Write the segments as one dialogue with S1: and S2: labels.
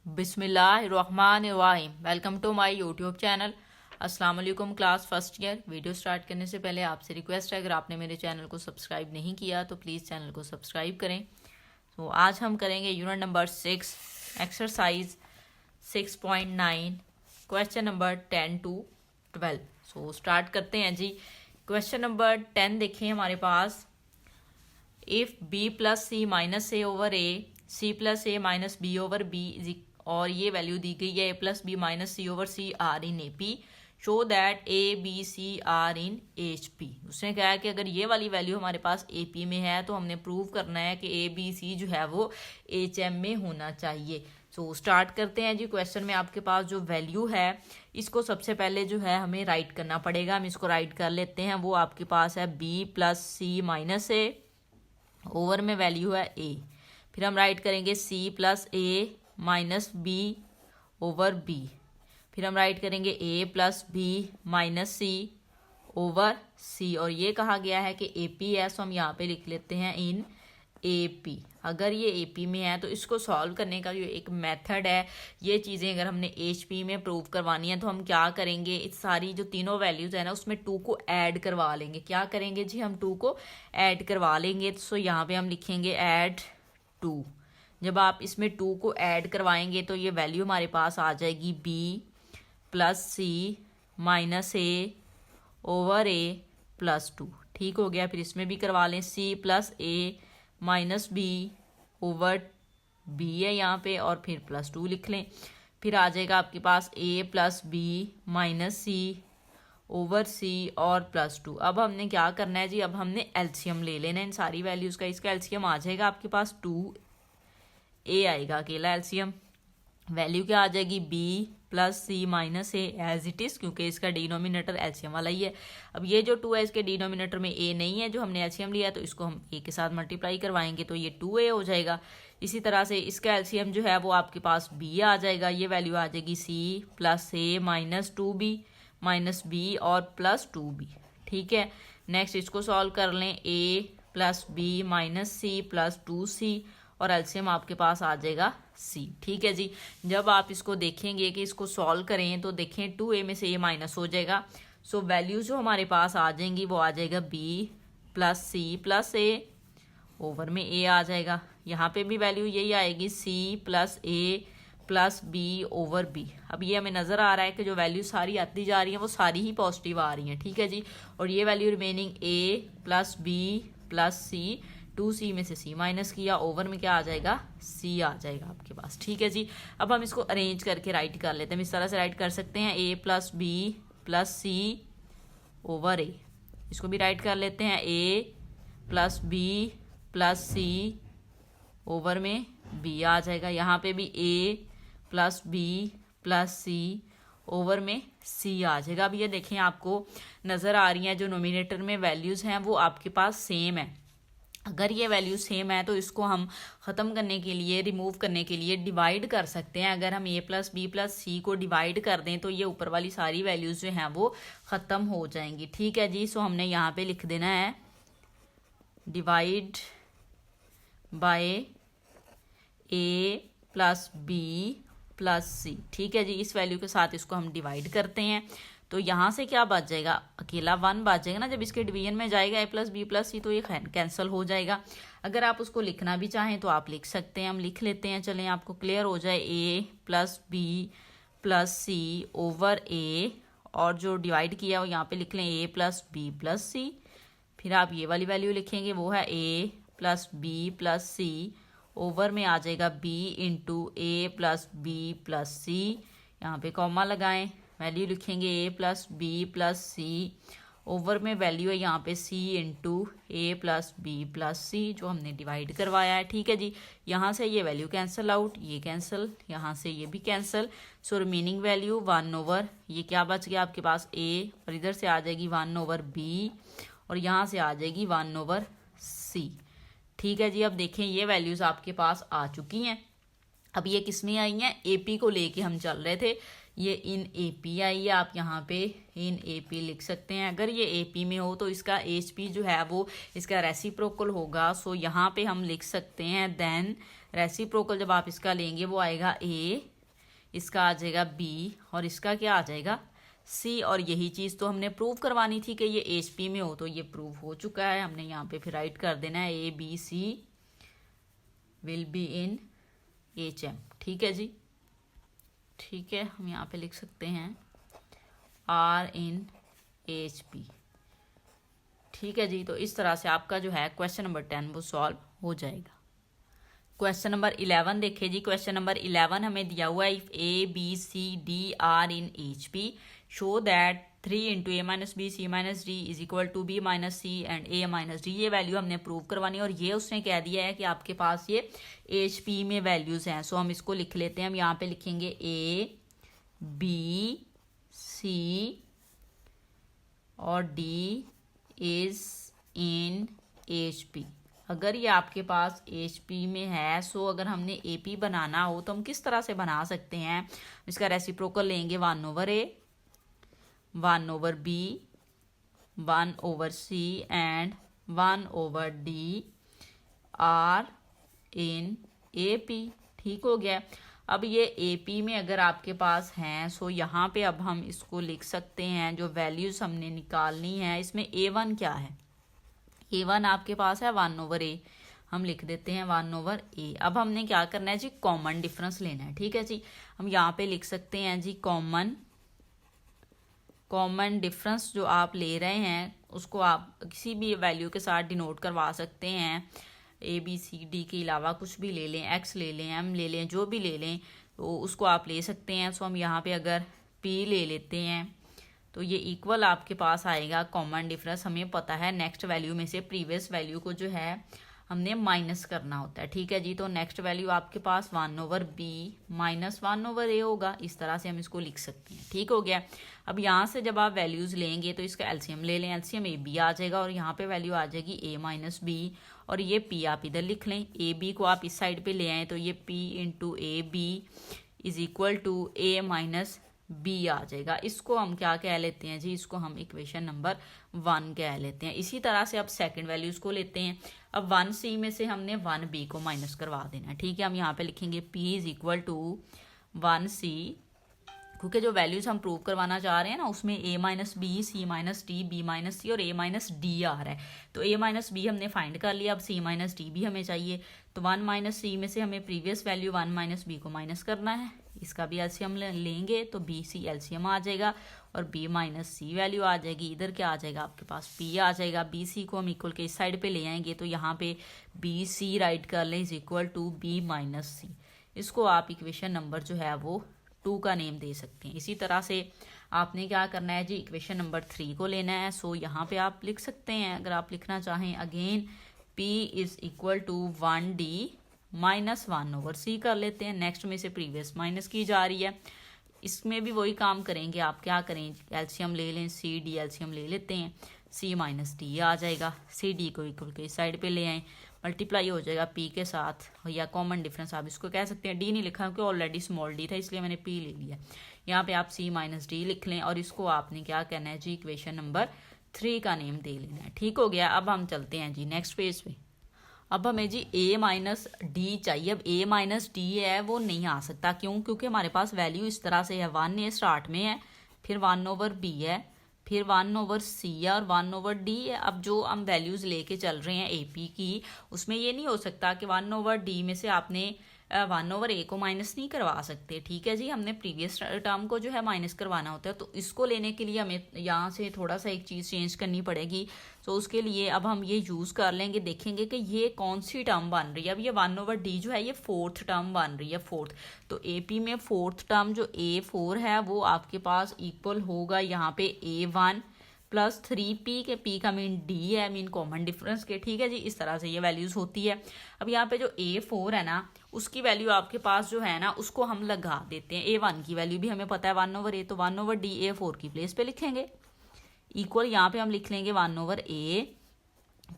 S1: बिस्मिल्लाहिर्रहमानिर्रहीम। Welcome to my YouTube channel. अस्सलाम वालेकुम class first year. Video start करने से पहले आपसे रिक्वेस्ट है, अगर आपने मेरे चैनल को सब्सक्राइब नहीं किया तो प्लीज़ चैनल को सब्सक्राइब करें। तो आज हम करेंगे unit number 6 exercise 6.9 question number 10 to 12। So start करते हैं जी। क्वेश्चन नंबर 10 देखें हमारे पास। If B plus C minus A over A, C plus A minus B over B, और ये वैल्यू दी गई है A plus B minus C over C are in A P, show that A B C are in H P. उसने कहा है कि अगर ये वाली वैल्यू हमारे पास ए पी में है तो हमने प्रूव करना है कि ए बी सी जो है वो एच एम में होना चाहिए। सो स्टार्ट करते हैं जी। क्वेश्चन में आपके पास जो वैल्यू है इसको सबसे पहले जो है हमें राइट करना पड़ेगा। हम इसको राइट कर लेते हैं। वो आपके पास है B plus C minus A, over में वैल्यू है ए। फिर हम राइट करेंगे सी plus A minus B over B. फिर हम राइट करेंगे ए plus B minus C over सी। और ये कहा गया है कि ए पी है, सो हम यहाँ पे लिख लेते हैं इन ए पी। अगर ये ए पी में है तो इसको सॉल्व करने का जो एक मेथड है, ये चीज़ें अगर हमने एच पी में प्रूव करवानी है तो हम क्या करेंगे, इस सारी जो तीनों वैल्यूज़ है ना उसमें 2 को ऐड करवा लेंगे। क्या करेंगे जी, हम 2 को ऐड करवा लेंगे। सो यहाँ पे हम लिखेंगे ऐड 2। जब आप इसमें 2 को ऐड करवाएंगे तो ये वैल्यू हमारे पास आ जाएगी B plus C minus A over A plus 2। ठीक हो गया। फिर इसमें भी करवा लें सी plus A minus B over B है यहाँ पे, और फिर प्लस 2 लिख लें। फिर आ जाएगा आपके पास ए plus B minus C over सी और प्लस 2। अब हमने क्या करना है जी, अब हमने एलसीएम ले लेना है इन सारी वैल्यूज़ का। इसका एलसीएम आ जाएगा आपके पास 2a आएगा अकेला एलसीएम। वैल्यू क्या आ जाएगी B plus C minus A as it is, क्योंकि इसका डिनोमिनेटर एलसीएम वाला ही है। अब ये जो 2 है इसके डिनोमिनेटर में ए नहीं है, जो हमने एलसीएम लिया तो इसको हम ए के साथ मल्टीप्लाई करवाएंगे तो ये 2a हो जाएगा। इसी तरह से इसका एलसीएम जो है वो आपके पास बी आ जाएगा। ये वैल्यू आ जाएगी C plus A minus 2b minus B और प्लस 2b। ठीक है। नेक्स्ट इसको सॉल्व कर लें, A plus B minus C plus 2c, और एलसीएम आपके पास आ जाएगा सी। ठीक है जी। जब आप इसको देखेंगे कि इसको सॉल्व करें तो देखें 2a में से ये माइनस हो जाएगा। सो वैल्यू जो हमारे पास आ जाएंगी वो आ जाएगा बी प्लस सी प्लस ए, ओवर में ए आ जाएगा। यहाँ पे भी वैल्यू यही आएगी सी प्लस ए प्लस बी ओवर बी। अब ये हमें नज़र आ रहा है कि जो वैल्यू सारी आती जा रही हैं वो सारी ही पॉजिटिव आ रही हैं। ठीक है जी। और ये वैल्यू रिमेनिंग ए प्लस बी प्लस सी, 2c में से c माइनस किया, ओवर में क्या आ जाएगा c आ जाएगा आपके पास। ठीक है जी। अब हम इसको अरेंज करके राइट कर लेते हैं। इस तरह से राइट कर सकते हैं a plus B plus C over A. इसको भी राइट कर लेते हैं a plus B plus C over में b आ जाएगा। यहाँ पे भी a plus B plus C over में c आ जाएगा। अब ये देखें आपको नज़र आ रही हैं जो नोमिनेटर में वैल्यूज़ हैं वो आपके पास सेम है। अगर ये वैल्यू सेम है तो इसको हम ख़त्म करने के लिए, रिमूव करने के लिए डिवाइड कर सकते हैं। अगर हम a प्लस बी प्लस सी को डिवाइड कर दें तो ये ऊपर वाली सारी वैल्यूज़ जो हैं वो ख़त्म हो जाएंगी। ठीक है जी। सो हमने यहाँ पे लिख देना है divide by a plus B plus C. ठीक है जी। इस वैल्यू के साथ इसको हम डिवाइड करते हैं तो यहाँ से क्या बच जाएगा, अकेला 1 बच जाएगा ना। जब इसके डिवीजन में जाएगा ए प्लस बी प्लस सी तो ये कैंसिल हो जाएगा। अगर आप उसको लिखना भी चाहें तो आप लिख सकते हैं। हम लिख लेते हैं, चलें आपको क्लियर हो जाए। ए plus B plus C over ए, और जो डिवाइड किया वो यहाँ पे लिख लें ए प्लस बी प्लस सी। फिर आप ये वाली वैल्यू लिखेंगे, वो है A plus B plus C, over में आ जाएगा बी इंटू ए प्लस बी प्लस सी। यहाँ पे कॉमा लगाएं, वैल्यू लिखेंगे ए plus B plus C, over में वैल्यू है यहाँ पे सी इंटू ए प्लस बी प्लस सी जो हमने डिवाइड करवाया है। ठीक है जी। यहाँ से ये वैल्यू कैंसिल आउट, ये कैंसिल, यहाँ से ये भी cancel. So remaining value 1 over, ये क्या बच गया आपके पास ए, और इधर से आ जाएगी 1 ओवर बी, और यहाँ से आ जाएगी 1 ओवर सी। ठीक है जी। अब देखें ये वैल्यूज़ आपके पास आ चुकी हैं। अब ये किस में आई हैं, ए पी को लेके हम चल रहे थे। ये इन ए पी आई है, आप यहाँ पे इन ए पी लिख सकते हैं। अगर ये ए पी में हो तो इसका एच पी जो है वो इसका रेसिप्रोकल होगा। सो यहाँ पे हम लिख सकते हैं देन रेसिप्रोकल जब आप इसका लेंगे वो आएगा ए इसका आ जाएगा बी और इसका क्या आ जाएगा सी। और यही चीज़ तो हमने प्रूव करवानी थी कि ये HP में हो, तो ये प्रूव हो चुका है। हमने यहाँ पे फिर राइट कर देना है ABC will be in HM। ठीक है जी, ठीक है, हम यहाँ पे लिख सकते हैं R इन HP। ठीक है जी, तो इस तरह से आपका जो है क्वेश्चन नंबर 10 वो सॉल्व हो जाएगा। क्वेश्चन नंबर 11 देखिए जी। क्वेश्चन नंबर 11 हमें दिया हुआ है if ABCD are in HP show that 3 into A minus B C minus D is equal to B minus C and A minus D। ये value हमने प्रूव करवानी है और ये उसने कह दिया है कि आपके पास ये HP में वैल्यूज हैं। सो हम इसको लिख लेते हैं। हम यहाँ पे लिखेंगे ABC और D इज इन HP। अगर ये आपके पास HP में है, सो अगर हमने AP बनाना हो तो हम किस तरह से बना सकते हैं। इसका रेसिप्रोकल लेंगे 1/A, 1/B, 1/C and 1/D are in AP। ठीक हो गया। अब ये AP में अगर आपके पास हैं, सो यहाँ पे अब हम इसको लिख सकते हैं। जो वैल्यूज हमने निकालनी है, इसमें A1 क्या है, A1 आपके पास है 1/A, हम लिख देते हैं 1/A। अब हमने क्या करना है जी, कॉमन डिफरेंस लेना है। ठीक है जी, हम यहाँ पे लिख सकते हैं जी कॉमन डिफरेंस जो आप ले रहे हैं उसको आप किसी भी वैल्यू के साथ डिनोट करवा सकते हैं। ABCD के अलावा कुछ भी ले लें, X ले लें, M ले लें, जो भी ले लें तो उसको आप ले सकते हैं। सो हम यहाँ पे अगर P ले लेते हैं तो ये इक्वल आपके पास आएगा कॉमन डिफरेंस। हमें पता है नेक्स्ट वैल्यू में से प्रीवियस वैल्यू को जो है हमने माइनस करना होता है। ठीक है जी, तो नेक्स्ट वैल्यू आपके पास 1/B माइनस 1/A होगा। इस तरह से हम इसको लिख सकते हैं। ठीक हो गया। अब यहाँ से जब आप वैल्यूज लेंगे तो इसका LCM ले लें, LCM AB आ जाएगा और यहाँ पे वैल्यू आ जाएगी A माइनस B और ये P आप इधर लिख लें। AB को आप इस साइड पे ले आए तो ये P into AB is equal to A minus B आ जाएगा। इसको हम क्या कह लेते हैं जी, इसको हम इक्वेशन नंबर 1 कह लेते हैं। इसी तरह से अब सेकंड वैल्यूज को लेते हैं। अब 1C में से हमने 1B को माइनस करवा देना है। ठीक है, हम यहाँ पे लिखेंगे P is equal to 1C, क्योंकि जो वैल्यूज हम प्रूव करवाना चाह रहे हैं ना उसमें A minus B, C minus D, B minus C और A माइनस D आ रहा है। तो A माइनस B हमने फाइंड कर लिया, अब C माइनस D भी हमें चाहिए। तो 1 माइनस C में से हमें प्रीवियस वैल्यू 1 माइनस B को माइनस करना है। इसका भी LCM लेंगे तो BC LCM आ जाएगा और B माइनस C वैल्यू आ जाएगी। इधर क्या आ जाएगा आपके पास P आ जाएगा। BC को हम इक्वल के इस साइड पे ले आएंगे तो यहाँ पे BC राइट कर लें is equal to B minus C। इसको आप इक्वेशन नंबर जो है वो 2 का नेम दे सकते हैं। इसी तरह से आपने क्या करना है जी, इक्वेशन नंबर 3 को लेना है। सो यहाँ पे आप लिख सकते हैं, अगर आप लिखना चाहें again P is equal to 1D minus 1/C कर लेते हैं। नेक्स्ट में से प्रीवियस माइनस की जा रही है, इसमें भी वही काम करेंगे। आप क्या करें, LCM ले लें, CD LCM ले लेते हैं, C माइनस D आ जाएगा। CD को इक्वल के इस साइड पे ले आएँ, मल्टीप्लाई हो जाएगा P के साथ, या कॉमन डिफरेंस आप इसको कह सकते हैं। D नहीं लिखा क्योंकि ऑलरेडी स्मॉल d था इसलिए मैंने P ले लिया। यहाँ पे आप C माइनस D लिख लें और इसको आपने क्या कहना है जी, इक्वेशन नंबर 3 का नेम दे लेना है। ठीक हो गया। अब हम चलते हैं जी नेक्स्ट पेज पे। अब हमें जी A माइनस D चाहिए। अब A माइनस D है वो नहीं आ सकता, क्यों, क्योंकि हमारे पास वैल्यू इस तरह से है, 1A स्टार्ट में है, फिर 1/B है, फिर 1/C है और 1/D है। अब जो हम वैल्यूज लेके चल रहे हैं AP की, उसमें ये नहीं हो सकता कि 1/D में से आपने 1/A को माइनस नहीं करवा सकते। ठीक है जी, हमने प्रीवियस टर्म को जो है माइनस करवाना होता है। तो इसको लेने के लिए हमें यहाँ से थोड़ा सा एक चीज़ चेंज करनी पड़ेगी। तो उसके लिए अब हम ये यूज़ कर लेंगे, देखेंगे कि ये कौन सी टर्म बन रही है। अब ये 1/D जो है ये 4th टर्म बन रही है, 4th। तो AP में 4th टर्म जो A4 है वो आपके पास इक्वल होगा यहाँ पे A1 प्लस 3P के P का मीन D है, मीन कॉमन डिफरेंस के। ठीक है जी, इस तरह से ये वैल्यूज होती है। अब यहाँ पे जो A4 है ना उसकी वैल्यू आपके पास जो है ना उसको हम लगा देते हैं। A1 की वैल्यू भी हमें पता है 1/A, तो 1/D A4 की प्लेस पे लिखेंगे। इक्वल यहाँ पे हम लिख लेंगे 1/A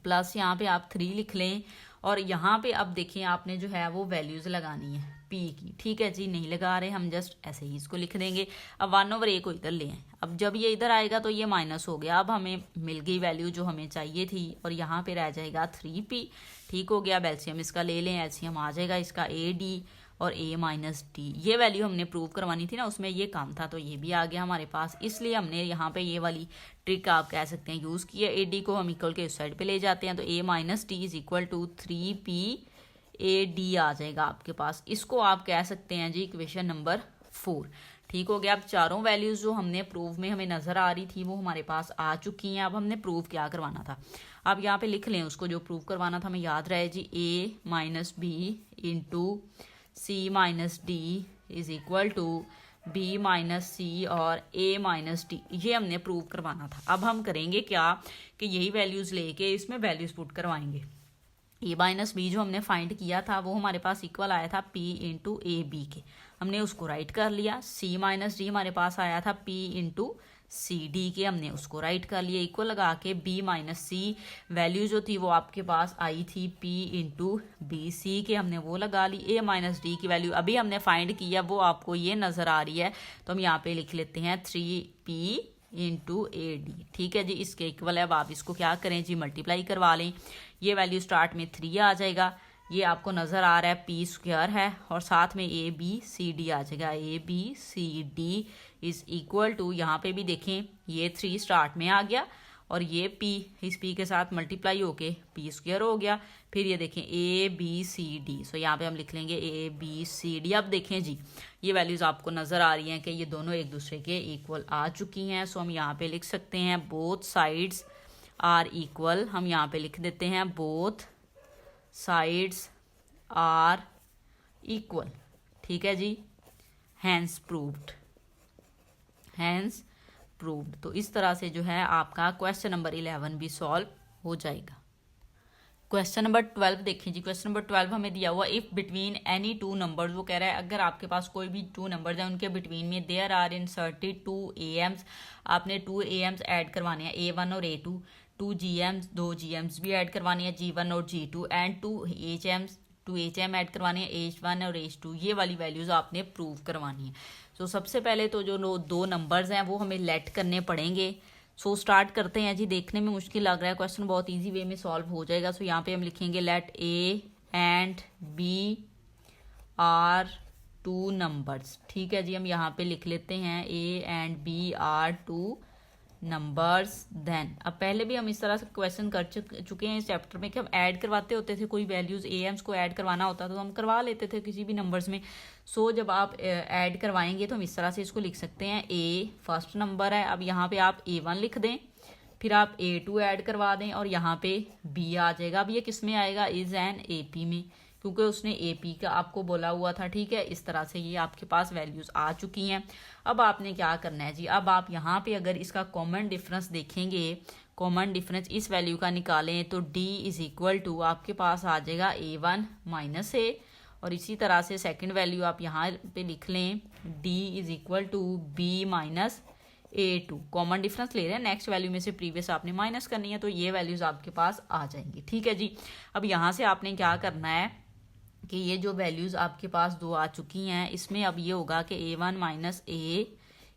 S1: प्लस यहाँ पे आप 3 लिख लें और यहाँ पे अब देखिए आपने जो है वो वैल्यूज लगानी है P की। ठीक है जी, नहीं लगा रहे हम, जस्ट ऐसे ही इसको लिख देंगे। अब 1/A को इधर ले आए। अब जब ये इधर आएगा तो ये माइनस हो गया। अब हमें मिल गई वैल्यू जो हमें चाहिए थी और यहाँ पे रह जाएगा 3P। ठीक हो गया। अब LCM इसका ले लें, LCM आ जाएगा इसका AD और a माइनस डी। ये वैल्यू हमने प्रूव करवानी थी ना, उसमें ये काम था, तो ये भी आ गया हमारे पास। इसलिए हमने यहाँ पे ये वाली ट्रिक आप कह सकते हैं यूज़ किया। ए डी को हम इक्वल के उस साइड पे ले जाते हैं, तो a minus D is equal to 3p/a/d आ जाएगा आपके पास। इसको आप कह सकते हैं जी इक्वेशन नंबर 4। ठीक हो गया। अब चारों वैल्यूज जो हमने प्रूव में हमें नजर आ रही थी वो हमारे पास आ चुकी हैं। अब हमने प्रूव क्या करवाना था, अब यहाँ पे लिख लें उसको, जो प्रूव करवाना था हमें याद रहे जी, a minus B into C minus D is equal to b minus C और a माइनस डी। ये हमने प्रूव करवाना था। अब हम करेंगे क्या कि यही वैल्यूज लेके इसमें वैल्यूज पुट करवाएंगे। a माइनस बी जो हमने फाइंड किया था वो हमारे पास इक्वल आया था p इंटू ए बी के, हमने उसको राइट कर लिया। c माइनस डी हमारे पास आया था p इंटू सी डी के, हमने उसको राइट कर लिया। इक्वल लगा के b माइनस सी वैल्यू जो थी वो आपके पास आई थी p इंटू बी सी के, हमने वो लगा ली। a माइनस डी की वैल्यू अभी हमने फाइंड किया, वो आपको ये नज़र आ रही है, तो हम यहाँ पे लिख लेते हैं 3p इंटू ए डी। ठीक है जी, इसके इक्वल है। अब आप इसको क्या करें जी, मल्टीप्लाई करवा लें। ये वैल्यू स्टार्ट में 3 आ जाएगा, ये आपको नज़र आ रहा है p स्क्वायर है, और साथ में ए बी सी डी आ जाएगा। A B C D is equal to, यहाँ पे भी देखें ये 3 स्टार्ट में आ गया, और ये p इस p के साथ मल्टीप्लाई होके p स्क्वायर हो गया। फिर ये देखें ए बी सी डी, सो यहाँ पे हम लिख लेंगे ए बी सी डी। अब देखें जी, ये वैल्यूज़ आपको नज़र आ रही हैं कि ये दोनों एक दूसरे के इक्वल आ चुकी हैं। सो हम यहाँ पे लिख सकते हैं बोथ साइड्स आर इक्वल। हम यहाँ पे लिख देते हैं बोथ साइड्स आर इक्वल। ठीक है जी, हैंस प्रूव्ड, हैंस प्रूव्ड। तो इस तरह से जो है आपका क्वेश्चन नंबर 11 भी सॉल्व हो जाएगा। क्वेश्चन नंबर 12 देखिए जी। क्वेश्चन नंबर 12 हमें दिया हुआ, if between any two numbers, वो कह रहा है अगर आपके पास कोई भी 2 नंबर्स हैं उनके बिटवीन में देयर आर इंसर्टेड 2 AMs, आपने 2 AMs ऐड करवाने हैं, A1 और A2, 2 GMs, 2 GMs भी ऐड करवानी है, G1 और G2, एंड 2 HM ऐड करवानी है, H1 और H2। ये वाली वैल्यूज आपने प्रूव करवानी है। सो सबसे पहले तो जो 2 नंबर्स हैं वो हमें लेट करने पड़ेंगे। सो स्टार्ट करते हैं जी। देखने में मुश्किल लग रहा है, क्वेश्चन बहुत इजी वे में सॉल्व हो जाएगा। सो यहाँ पे हम लिखेंगे let A and B are 2 numbers. ठीक है जी, हम यहाँ पे लिख लेते हैं A and B are 2 numbers. Then अब पहले भी हम इस तरह से क्वेश्चन कर चुके हैं इस चैप्टर में कि हम ऐड करवाते होते थे, कोई वैल्यूज AMs को ऐड करवाना होता तो हम करवा लेते थे किसी भी नंबर्स में। सो जब आप ऐड करवाएंगे तो हम इस तरह से इसको लिख सकते हैं, A फर्स्ट नंबर है, अब यहाँ पे आप A1 लिख दें, फिर आप A2 ऐड करवा दें, और यहाँ पे B आ जाएगा। अब ये किस में आएगा, इज एन AP में, क्योंकि उसने AP का आपको बोला हुआ था। ठीक है, इस तरह से ये आपके पास वैल्यूज आ चुकी हैं। अब आपने क्या करना है जी, अब आप यहाँ पे अगर इसका कॉमन डिफरेंस देखेंगे, कॉमन डिफरेंस इस वैल्यू का निकालें तो D इज इक्वल टू आपके पास आ जाएगा A1 माइनस A, और इसी तरह से सेकंड वैल्यू आप यहाँ पे लिख लें, D is equal to B minus A2। Common difference ले रहे हैं, नेक्स्ट वैल्यू में से प्रीवियस आपने माइनस करनी है, तो ये वैल्यूज आपके पास आ जाएंगी। ठीक है जी, अब यहाँ से आपने क्या करना है कि ये जो वैल्यूज आपके पास 2 आ चुकी हैं, इसमें अब ये होगा कि A1 माइनस A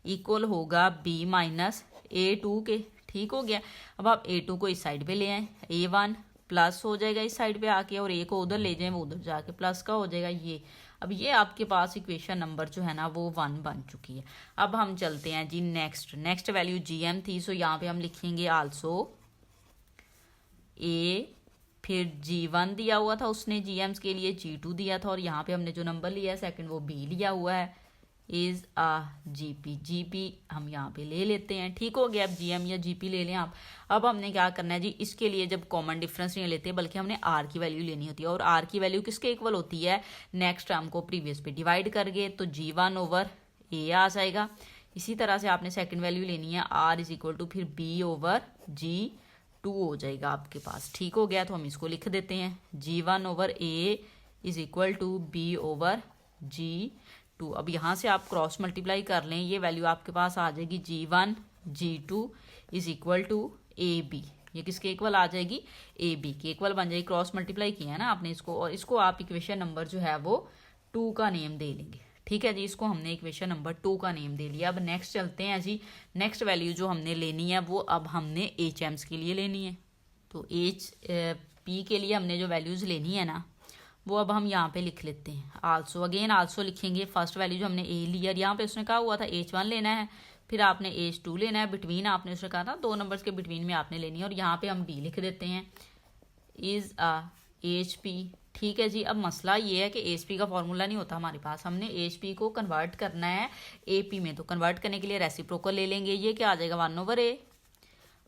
S1: इक्वल होगा B माइनस A2 के। ठीक हो गया। अब आप A2 को इस साइड पे ले आए, A1 प्लस हो जाएगा इस साइड पे आके, और A को उधर ले जाएं, वो उधर जाके प्लस का हो जाएगा ये। अब ये आपके पास इक्वेशन नंबर जो है ना वो 1 बन चुकी है। अब हम चलते हैं जी नेक्स्ट वैल्यू GM थी, सो यहाँ पे हम लिखेंगे आल्सो A, फिर G1 दिया हुआ था उसने GMs के लिए, G2 दिया था, और यहाँ पे हमने जो नंबर लिया है सेकंड वो B लिया हुआ है, इज आ GP हम यहाँ पे ले लेते हैं। ठीक हो गया, अब GM या GP ले लें आप। अब हमने क्या करना है जी, इसके लिए जब कॉमन डिफरेंस नहीं लेते बल्कि हमने R की वैल्यू लेनी होती है, और R की वैल्यू किसके इक्वल होती है, नेक्स्ट टर्म को प्रीवियस पे डिवाइड करके, तो G1 ओवर A आ जाएगा। इसी तरह से आपने सेकेंड वैल्यू लेनी है, R इज इक्वल टू फिर B ओवर G2 हो जाएगा आपके पास। ठीक हो गया, तो हम इसको लिख देते हैं, G1 over A is equal to B over G2। अब यहाँ से आप क्रॉस मल्टीप्लाई कर लें, ये वैल्यू आपके पास आ जाएगी G1 G2 is equal to AB। ये किसके इक्वल आ जाएगी, AB की इक्वल बन जाएगी। क्रॉस मल्टीप्लाई किया है ना आपने इसको, और इसको आप इक्वेशन नंबर जो है वो 2 का नेम दे लेंगे। ठीक है जी, इसको हमने इक्वेशन नंबर 2 का नेम दे लिया। अब नेक्स्ट चलते हैं जी। नेक्स्ट वैल्यू जो हमने लेनी है वो अब हमने HMs के लिए लेनी है। तो HP के लिए हमने जो वैल्यूज लेनी है ना वो अब हम यहाँ पे लिख लेते हैं। आल्सो, अगेन आल्सो लिखेंगे। फर्स्ट वैल्यू जो हमने ए लिया, यहाँ पे उसने कहा हुआ था H1 लेना है, फिर आपने H2 लेना है। बिटवीन आपने उसने कहा था 2 नंबर्स के बिटवीन में आपने लेनी है, और यहाँ पे हम B लिख देते हैं, इज अ HP। ठीक है जी। अब मसला ये है कि HP का फॉर्मूला नहीं होता हमारे पास, हमने HP को कन्वर्ट करना है AP में। तो कन्वर्ट करने के लिए रेसिप्रोकल ले लेंगे। ये क्या आ जाएगा 1/A,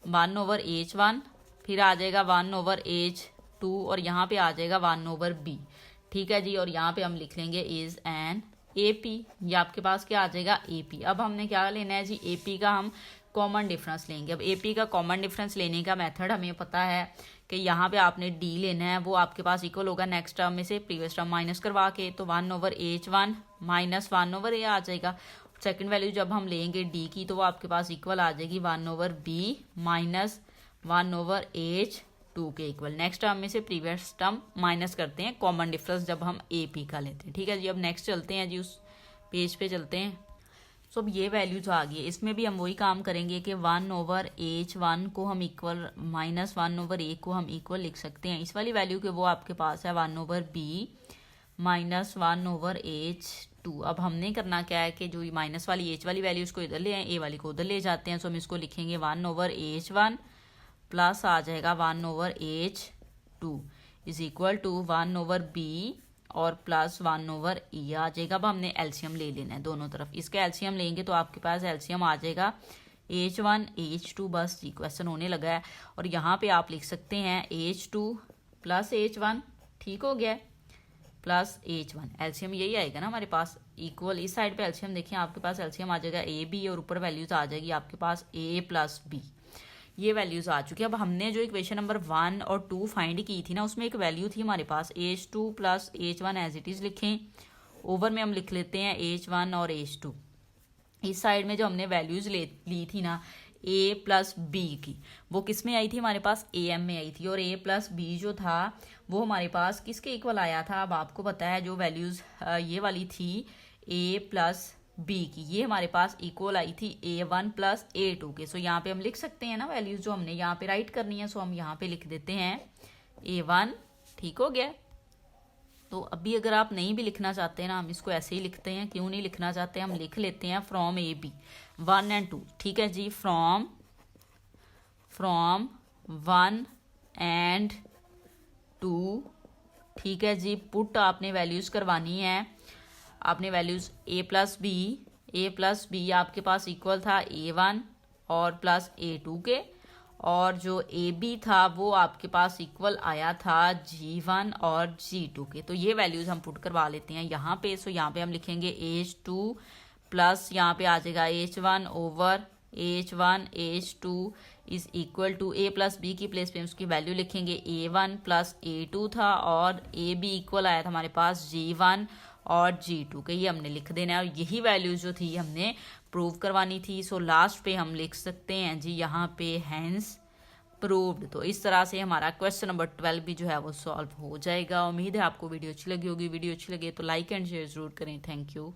S1: 1/H1, फिर आ जाएगा 1/H2, और यहाँ पे आ जाएगा 1/B। ठीक है जी। और यहाँ पे हम लिख लेंगे इज एन AP। ये आपके पास क्या आ जाएगा AP। अब हमने क्या लेना है जी, AP का हम कॉमन डिफरेंस लेंगे। अब AP का कॉमन डिफरेंस लेने का मेथड हमें पता है कि यहाँ पे आपने D लेना है, वो आपके पास इक्वल होगा नेक्स्ट टर्म में से प्रीवियस टर्म माइनस करवा के, तो 1/H1 माइनस 1/A आ जाएगा। सेकंड वैल्यू जब हम लेंगे D की, तो वो आपके पास इक्वल आ जाएगी 1/B माइनस 1/H2 के इक्वल। नेक्स्ट टर्म में से प्रीवियस टर्म माइनस करते हैं, कॉमन डिफरेंस जब हम AP का लेते हैं। ठीक है जी। अब नेक्स्ट चलते हैं जी, उस पेज पे चलते हैं। सो अब ये वैल्यूज आ गई, इसमें भी हम वही काम करेंगे कि 1/H1 को हम इक्वल माइनस 1/A को हम इक्वल लिख सकते हैं। इस वाली वैल्यू के वो आपके पास है 1/B माइनस 1/H2। अब हमने करना क्या है कि जो माइनस वाली H वाली वैल्यू उसको इधर ले आए, A वाली को उधर ले जाते हैं। सो हम इसको लिखेंगे 1/H1 प्लस आ जाएगा 1/H2 is equal to 1/B और प्लस 1/E आ जाएगा। अब हमने एलसीएम ले लेना है दोनों तरफ। इसका एलसीएम लेंगे तो आपके पास एलसीएम आ जाएगा H1 H2। बस जी क्वेश्चन होने लगा है। और यहाँ पे आप लिख सकते हैं H2 प्लस H1, ठीक हो गया, प्लस H1। एलसीएम यही आएगा ना हमारे पास, इक्वल। इस साइड पे एलसीएम देखिए, आपके पास एलसीएम आ जाएगा AB, और ऊपर वैल्यूज आ जाएगी आपके पास A प्लस B। ये वैल्यूज आ चुकी है। अब हमने जो इक्वेशन नंबर 1 और 2 फाइंड की थी ना, उसमें एक वैल्यू थी हमारे पास H2 plus H1 as it is लिखें। ओवर में हम लिख लेते हैं H1 और H2। इस साइड में जो हमने वैल्यूज ली थी ना A प्लस B की, वो किस में आई थी हमारे पास, AM में आई थी। और A प्लस B जो था वो हमारे पास किसके इक्वल आया था, अब आपको पता है जो वैल्यूज ये वाली थी A प्लस B की, ये हमारे पास इक्वल आई थी A1 प्लस A2 के। सो यहाँ पे हम लिख सकते हैं ना वैल्यूज जो हमने यहाँ पे राइट करनी है। सो हम यहाँ पे लिख देते हैं A1, ठीक हो गया। तो अभी अगर आप नहीं भी लिखना चाहते हैं ना, हम इसको ऐसे ही लिखते हैं। क्यों नहीं लिखना चाहते, हम लिख लेते हैं फ्रॉम AB 1 and 2। ठीक है जी। फ्रॉम 1 and 2, ठीक है जी। पुट आपने वैल्यूज करवानी है, आपने वैल्यूज A प्लस बी आपके पास इक्वल था A1 और प्लस A2 के, और जो AB था वो आपके पास इक्वल आया था G1 और G2 के। तो ये वैल्यूज हम पुट करवा लेते हैं यहाँ पे। सो यहाँ पे हम लिखेंगे H2 प्लस यहाँ पे आ जाएगा H1 over H1 H2 is equal to A plus B की प्लेस पे उसकी वैल्यू लिखेंगे A1 प्लस A2 था, और AB इक्वल आया था हमारे पास G1 और G2 के। ये हमने लिख देना है, और यही वैल्यूज जो थी हमने प्रूव करवानी थी। सो लास्ट पे हम लिख सकते हैं जी यहाँ पे हैंस प्रूव्ड। तो इस तरह से हमारा क्वेश्चन नंबर 12 भी जो है वो सॉल्व हो जाएगा। उम्मीद है आपको वीडियो अच्छी लगी होगी। वीडियो अच्छी लगे तो लाइक एंड शेयर जरूर करें। Thank you.